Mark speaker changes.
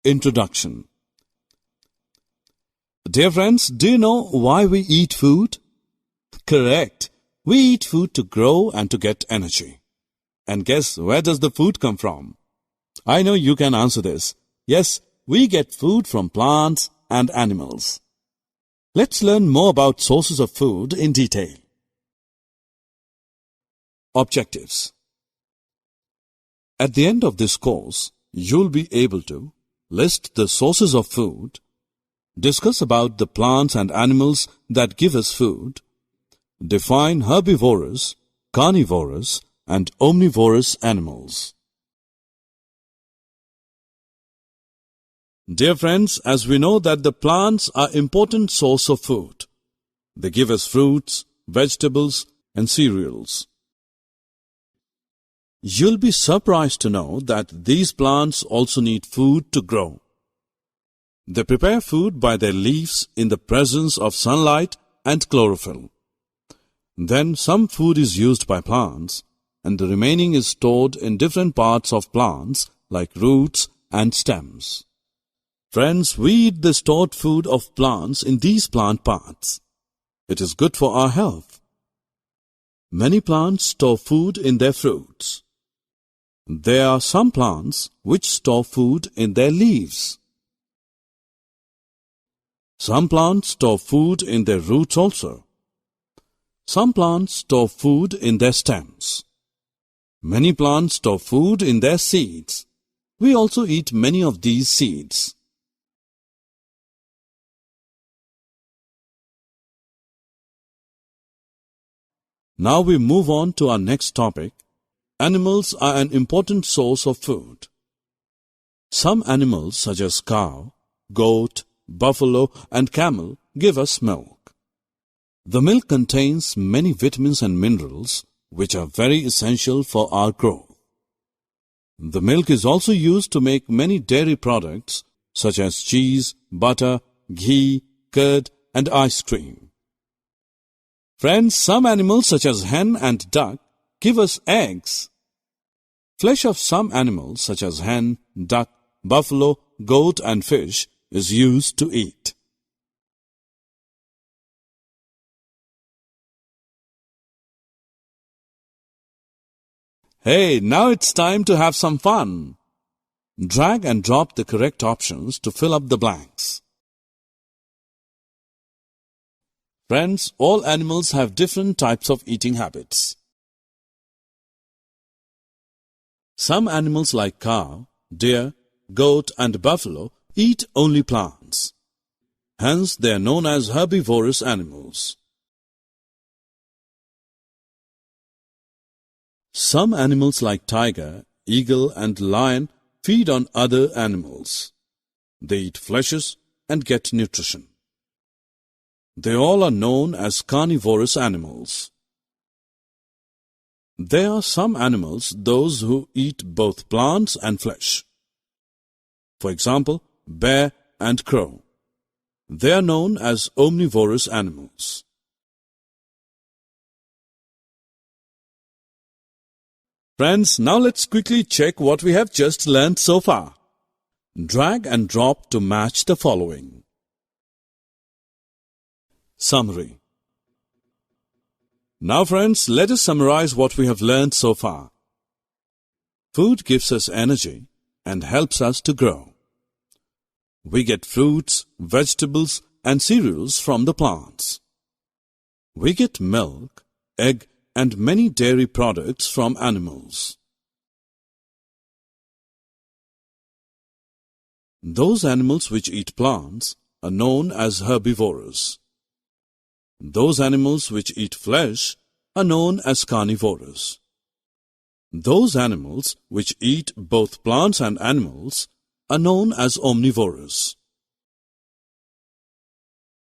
Speaker 1: Introduction. Dear friends, do you know why we eat food? Correct. We eat food to grow and to get energy. And guess where does the food come from? I know you can answer this. Yes, we get food from plants and animals. Let's learn more about sources of food in detail. Objectives. At the end of this course, you'll be able to list the sources of food, discuss about the plants and animals that give us food, define herbivorous, carnivorous, and omnivorous animals. Dear friends, as we know that the plants are important source of food. They give us fruits, vegetables, and cereals. You'll be surprised to know that these plants also need food to grow. They prepare food by their leaves in the presence of sunlight and chlorophyll. Then some food is used by plants, and the remaining is stored in different parts of plants like roots and stems. Friends, we eat the stored food of plants in these plant parts. It is good for our health. Many plants store food in their fruits. There are some plants which store food in their leaves. Some plants store food in their roots also. Some plants store food in their stems. Many plants store food in their seeds. We also eat many of these seeds. Now we move on to our next topic. Animals are an important source of food. Some animals such as cow, goat, buffalo, and camel give us milk. The milk contains many vitamins and minerals which are very essential for our growth. The milk is also used to make many dairy products such as cheese, butter, ghee, curd, and ice cream. Friends, some animals such as hen and duck give us eggs. Flesh of some animals such as hen, duck, buffalo, goat, and fish is used to eat. Hey, now it's time to have some fun. Drag and drop the correct options to fill up the blanks. Friends, all animals have different types of eating habits. Some animals like cow, deer, goat, and buffalo eat only plants. Hence, they are known as herbivorous animals. Some animals like tiger, eagle, and lion feed on other animals. They eat fleshes and get nutrition. They all are known as carnivorous animals. There are some animals, those who eat both plants and flesh. For example, bear and crow. They are known as omnivorous animals. Friends, now let's quickly check what we have just learned so far. Drag and drop to match the following. Summary. Now friends, let us summarize what we have learned so far. Food gives us energy and helps us to grow. We get fruits, vegetables, and cereals from the plants. We get milk, egg, and many dairy products from animals. Those animals which eat plants are known as herbivorous. Those animals which eat flesh are known as carnivorous. Those animals which eat both plants and animals are known as omnivorous.